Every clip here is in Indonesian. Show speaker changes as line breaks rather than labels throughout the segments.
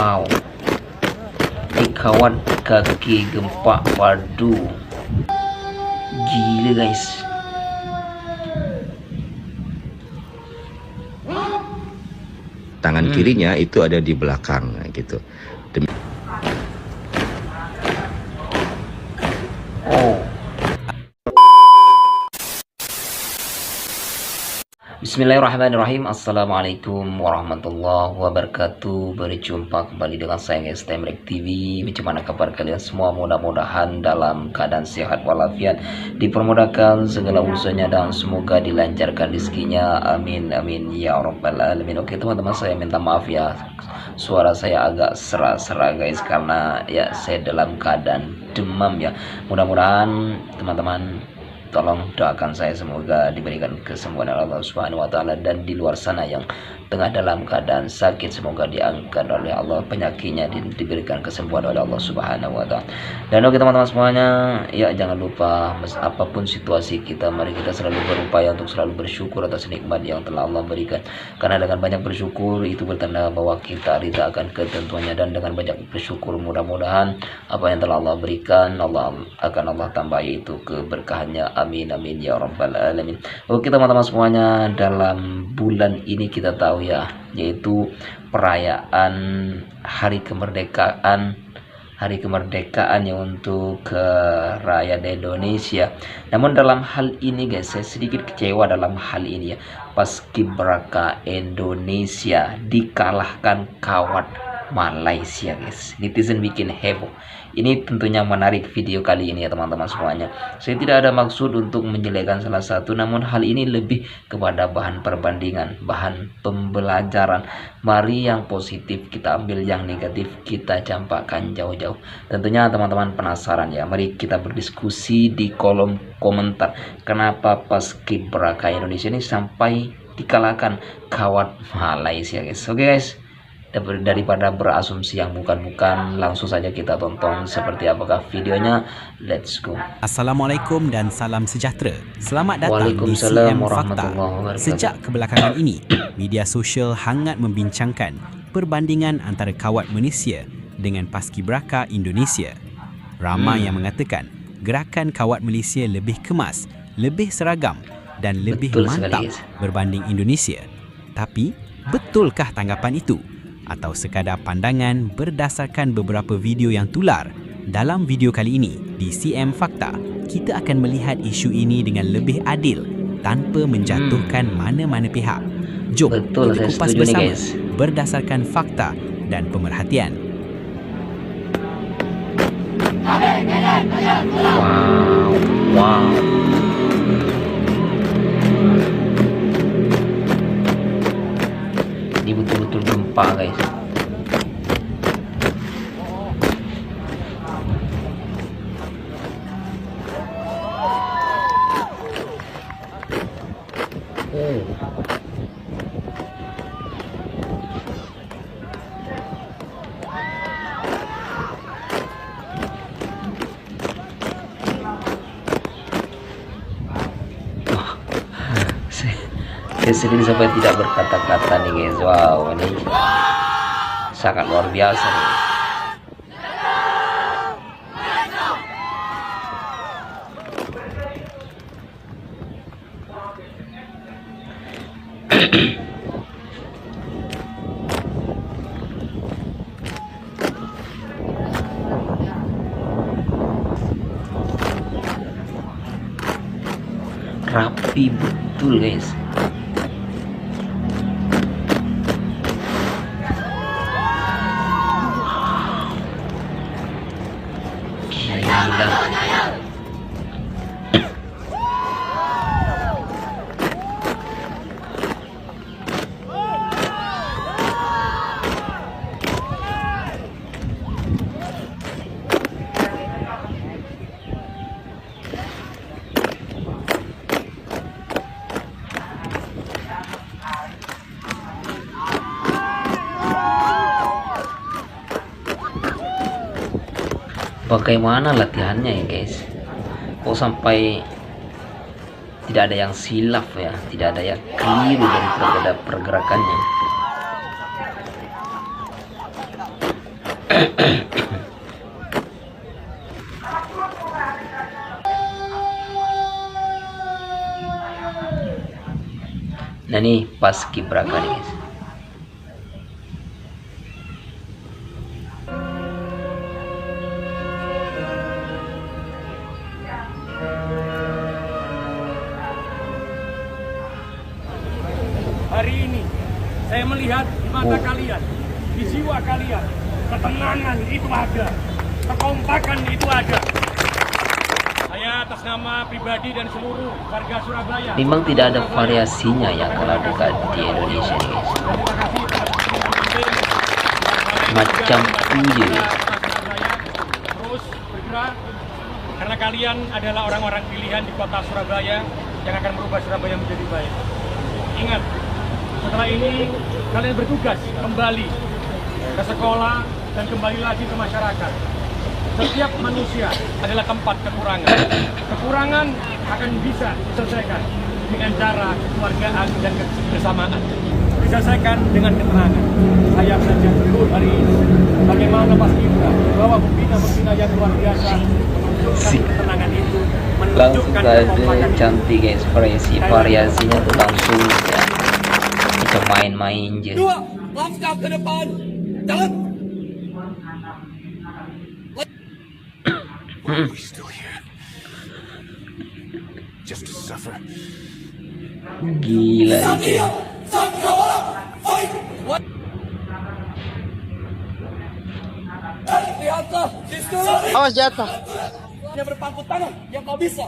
Wow, ini kawan kaki gempa padu, gila guys.
Tangan kirinya itu ada di belakang gitu.
Oh. Bismillahirrahmanirrahim. Assalamualaikum warahmatullahi wabarakatuh. Berjumpa kembali dengan saya guys, Temrek TV. Bagaimana kabar kalian semua? Mudah-mudahan dalam keadaan sehat walafiat, dipermudahkan segala urusannya dan semoga dilancarkan rezekinya. Amin amin ya rabbal alamin. Oke teman-teman, saya minta maaf ya, suara saya agak serak-serak guys, karena ya saya dalam keadaan demam ya. Mudah-mudahan teman-teman tolong doakan saya, semoga diberikan kesembuhan oleh Allah Subhanahu wa taala, dan di luar sana yang tengah dalam keadaan sakit semoga diangkat oleh Allah penyakitnya, diberikan kesembuhan oleh Allah Subhanahu wa taala. Dan oke teman-teman semuanya, ya jangan lupa apapun situasi kita, mari kita selalu berupaya untuk selalu bersyukur atas nikmat yang telah Allah berikan, karena dengan banyak bersyukur itu bertanda bahwa kita rida akan ketentuannya, dan dengan banyak bersyukur mudah-mudahan apa yang telah Allah berikan Allah tambahi itu keberkahannya. Amin amin ya rabbal alamin. Oke teman-teman semuanya, dalam bulan ini kita tahu ya, yaitu perayaan hari kemerdekaan yang untuk rakyat Indonesia. Namun dalam hal ini guys, saya sedikit kecewa dalam hal ini ya. Paskibraka Indonesia dikalahkan kawat Malaysia guys. Netizen bikin heboh. Ini tentunya menarik video kali ini ya teman-teman semuanya. Saya tidak ada maksud untuk menjelekkan salah satu, namun hal ini lebih kepada bahan perbandingan, bahan pembelajaran. Mari yang positif kita ambil, yang negatif kita campakkan jauh-jauh. Tentunya teman-teman penasaran ya, mari kita berdiskusi di kolom komentar. Kenapa Paskibraka Indonesia ini sampai dikalahkan kawat Malaysia guys. Oke guys, daripada berasumsi yang bukan-bukan, langsung saja kita tonton seperti apakah videonya. Let's go.
Assalamualaikum dan salam sejahtera. Selamat datang di CM Fakta. Sejak kebelakangan ini, media sosial hangat membincangkan perbandingan antara kawat Malaysia dengan Paskibraka Indonesia. Ramai yang mengatakan gerakan kawat Malaysia lebih kemas, lebih seragam dan lebih mantap berbanding Indonesia. Tapi, betulkah tanggapan itu? Atau sekadar pandangan berdasarkan beberapa video yang tular? Dalam video kali ini di CM Fakta, kita akan melihat isu ini dengan lebih adil tanpa menjatuhkan mana-mana pihak. Jom kita kupas bersama berdasarkan fakta dan pemerhatian.
Wow. Ini betul-betul gempa guys. Saya sedih sampai tidak berkata-kata nih guys. Wow, ini sangat luar biasa nih. Rapi betul guys. Bagaimana latihannya ya guys? Kok sampai tidak ada yang silap ya, tidak ada yang keliru dari pergerakannya. Nah nih paskibraka nih guys.
Hari ini saya melihat di mata kalian, di jiwa kalian, ketenangan itu ada, kekompakan itu ada. Saya atas nama pribadi dan seluruh warga Surabaya.
Memang tidak ada variasinya ya kalau dekat di Indonesia nih guys.
Terima kasih kepada pemimpin
Macam punya.
Terus bergerak karena kalian adalah orang-orang pilihan di kota Surabaya yang akan merubah Surabaya menjadi baik. Ingat, setelah ini kalian bertugas kembali ke sekolah dan kembali lagi ke masyarakat. Setiap manusia adalah tempat kekurangan. Kekurangan akan bisa diselesaikan dengan cara kekeluargaan dan kebersamaan. Diselesaikan dengan ketenangan. Saya belajar betul hari ini bagaimana paskibra bahwa pembina-pembina yang luar biasa menunjukkan ketenangan itu,
Langsung
menunjukkan
ada
kekompakan.
cantik guys, variasinya tuh langsung ya. Bisa main-main aja.
Dua, langkah ke depan, jalan.
Why are we still here? Just to suffer.
Gila ini.
Lihatlah, situ.
Awas jatuh.
Yang berpangku tangan, yang kau bisa.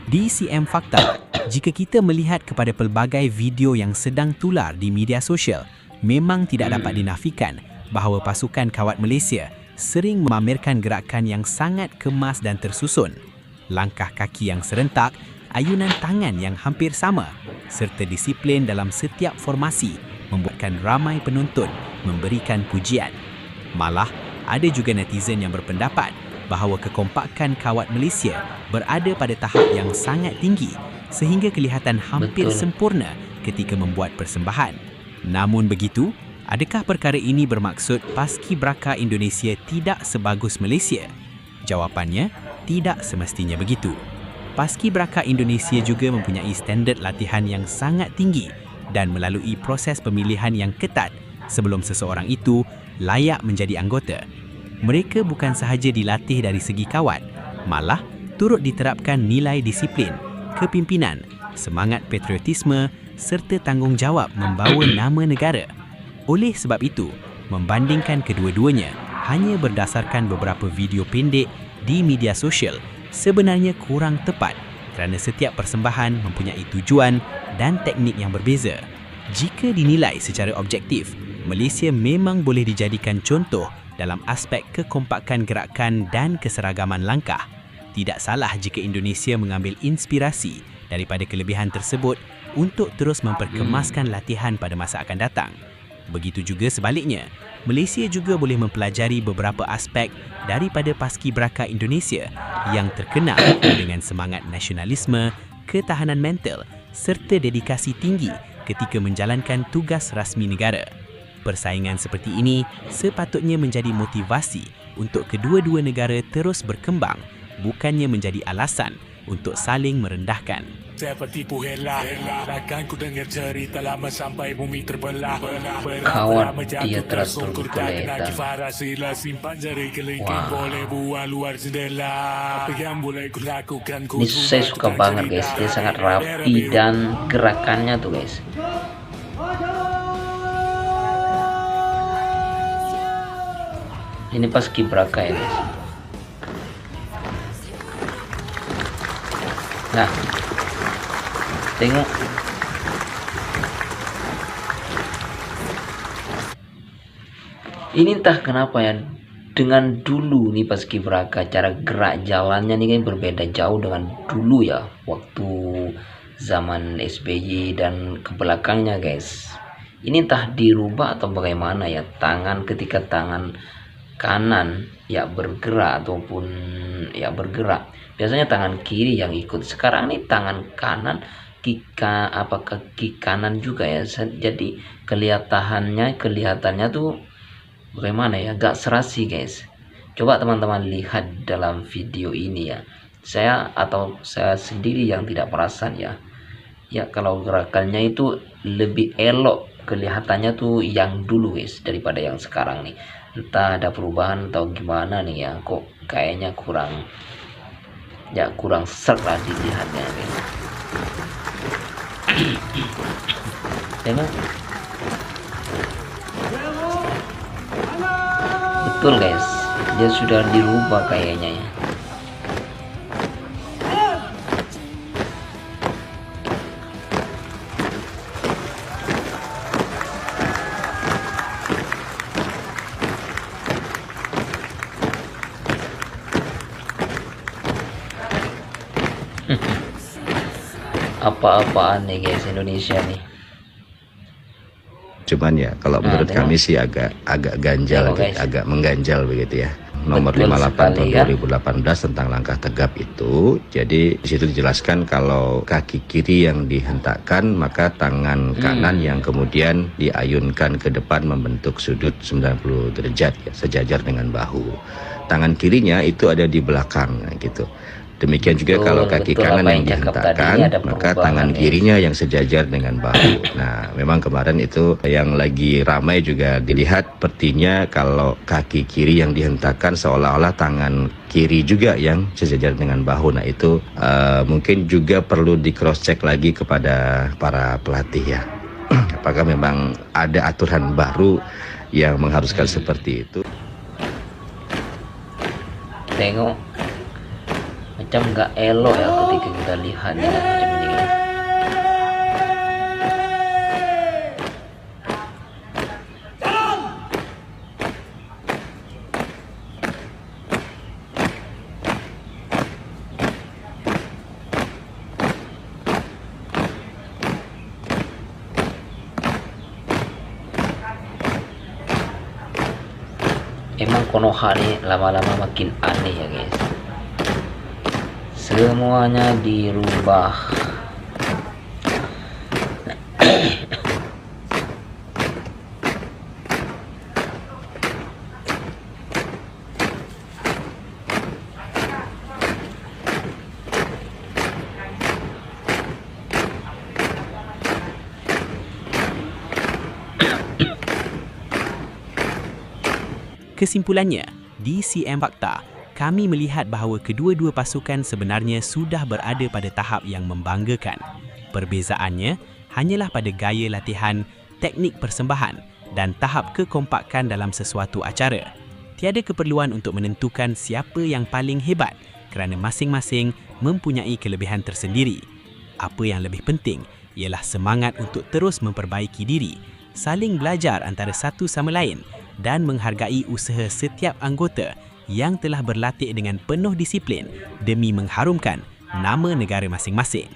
Di CM Fakta, jika kita melihat kepada pelbagai video yang sedang tular di media sosial, memang tidak dapat dinafikan bahawa pasukan kawat Malaysia sering memamerkan gerakan yang sangat kemas dan tersusun. Langkah kaki yang serentak, ayunan tangan yang hampir sama, serta disiplin dalam setiap formasi membuatkan ramai penonton memberikan pujian. Malah, ada juga netizen yang berpendapat bahawa kekompakan kawat Malaysia berada pada tahap yang sangat tinggi sehingga kelihatan hampir
Betul.
sempurna ketika membuat persembahan. Namun begitu, adakah perkara ini bermaksud paskibraka Indonesia tidak sebagus Malaysia? Jawapannya, tidak semestinya begitu. Paskibraka Indonesia juga mempunyai standard latihan yang sangat tinggi dan melalui proses pemilihan yang ketat sebelum seseorang itu layak menjadi anggota. Mereka bukan sahaja dilatih dari segi kawat, malah turut diterapkan nilai disiplin, kepimpinan, semangat patriotisme serta tanggungjawab membawa nama negara. Oleh sebab itu, membandingkan kedua-duanya hanya berdasarkan beberapa video pendek di media sosial sebenarnya kurang tepat kerana setiap persembahan mempunyai tujuan dan teknik yang berbeza. Jika dinilai secara objektif, Malaysia memang boleh dijadikan contoh dalam aspek kekompakan gerakan dan keseragaman langkah. Tidak salah jika Indonesia mengambil inspirasi daripada kelebihan tersebut untuk terus memperkemaskan latihan pada masa akan datang. Begitu juga sebaliknya, Malaysia juga boleh mempelajari beberapa aspek daripada paskibraka Indonesia yang terkenal dengan semangat nasionalisme, ketahanan mental serta dedikasi tinggi ketika menjalankan tugas rasmi negara. Persaingan seperti ini sepatutnya menjadi motivasi untuk kedua-dua negara terus berkembang, bukannya menjadi alasan untuk saling merendahkan.
Siapa tipu hela, takkan ku dengar cerita lama sampai bumi terbelah.
Kawat dia teratur
Lagi
kelihatan.
farah sila simpan jari kelingking.
Wah.
Boleh buang luar jendela. Apa yang boleh ku lakukan ku
Ini saya suka banget guys, dia sangat rapi dan gerakannya tuh guys. Ini paskibraka ya guys. Nah, tengok. Ini entah kenapa ya, dengan dulu nih paskibraka cara gerak jalannya nih kan berbeda jauh dengan dulu ya, waktu zaman SBY dan ke belakangnya guys. Ini entah dirubah atau bagaimana ya, tangan ketika tangan kanan ya bergerak ataupun ya bergerak, biasanya tangan kiri yang ikut. Sekarang nih tangan kanan kaki kanan juga ya. Jadi kelihatannya tuh bagaimana ya, gak serasi guys. Coba teman-teman lihat dalam video ini ya. Saya sendiri yang tidak perasan ya. Ya kalau gerakannya itu lebih elok kelihatannya tuh yang dulu guys daripada yang sekarang nih. Entah ada perubahan atau gimana nih ya, kok kayaknya kurang serk lah dilihatnya guys. Tengok, betul guys, dia sudah dirubah kayaknya ya. Apa-apaan nih guys Indonesia nih.
Cuman ya kalau menurut kami sih agak ganjal, agak mengganjal begitu ya. Nomor 58 tahun 2018 tentang langkah tegap itu. Jadi di situ dijelaskan kalau kaki kiri yang dihentakkan, maka tangan kanan yang kemudian diayunkan ke depan membentuk sudut 90 derajat ya, sejajar dengan bahu. Tangan kirinya itu ada di belakang gitu. Demikian juga kalau kaki kanan yang dihentakkan, maka tangan kirinya yang sejajar dengan bahu. Nah, memang kemarin itu yang lagi ramai juga dilihat, sepertinya kalau kaki kiri yang dihentakkan seolah-olah tangan kiri juga yang sejajar dengan bahu. Nah, itu mungkin juga perlu di cross check lagi kepada para pelatih ya. Apakah memang ada aturan baru yang mengharuskan seperti itu?
Tengok, macam nggak elok ya ketika kita lihat ya, macam ini. Emang Konoha nih lama-lama makin aneh ya guys. Semuanya dirubah.
Kesimpulannya, di CM Fakta, kami melihat bahawa kedua-dua pasukan sebenarnya sudah berada pada tahap yang membanggakan. Perbezaannya hanyalah pada gaya latihan, teknik persembahan dan tahap kekompakan dalam sesuatu acara. Tiada keperluan untuk menentukan siapa yang paling hebat kerana masing-masing mempunyai kelebihan tersendiri. Apa yang lebih penting ialah semangat untuk terus memperbaiki diri, saling belajar antara satu sama lain dan menghargai usaha setiap anggota yang telah berlatih dengan penuh disiplin demi mengharumkan nama negara masing-masing.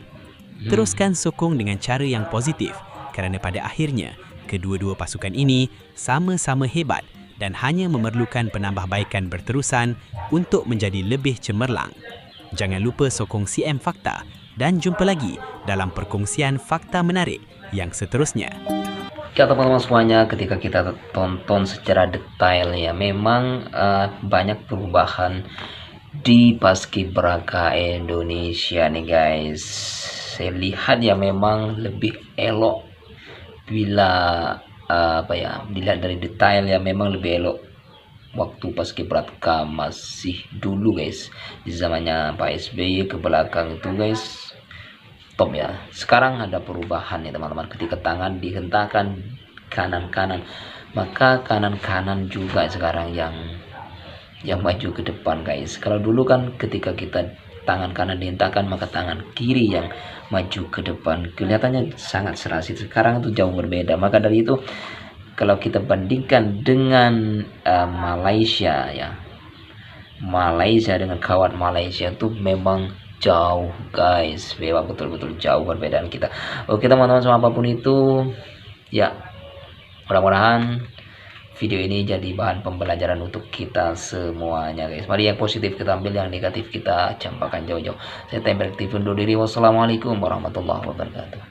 Teruskan sokong dengan cara yang positif kerana pada akhirnya kedua-dua pasukan ini sama-sama hebat dan hanya memerlukan penambahbaikan berterusan untuk menjadi lebih cemerlang. Jangan lupa sokong CM Fakta dan jumpa lagi dalam perkongsian fakta menarik yang seterusnya.
Ya teman-teman semuanya, ketika kita tonton secara detail ya, memang banyak perubahan di Paskibraka Indonesia nih guys. Saya lihat ya memang lebih elok bila dilihat dari detail ya, memang lebih elok waktu Paskibraka masih dulu guys, di zamannya Pak SBY ke belakang itu guys. Top ya. Sekarang ada perubahan nih teman-teman, ketika tangan dihentakkan kanan-kanan, maka kanan-kanan juga sekarang yang maju ke depan guys. Kalau dulu kan ketika kita tangan kanan dihentakkan, maka tangan kiri yang maju ke depan. Kelihatannya sangat serasi. Sekarang itu jauh berbeda. Maka dari itu kalau kita bandingkan dengan Malaysia ya, Malaysia dengan kawan Malaysia itu memang jauh guys, memang betul-betul jauh perbedaan kita. Oke teman-teman semua, apapun itu ya, mudah-mudahan video ini jadi bahan pembelajaran untuk kita semuanya guys. Mari yang positif kita ambil, yang negatif kita campakkan jauh-jauh. Saya Temrek TV undur diri. Wassalamualaikum warahmatullahi wabarakatuh.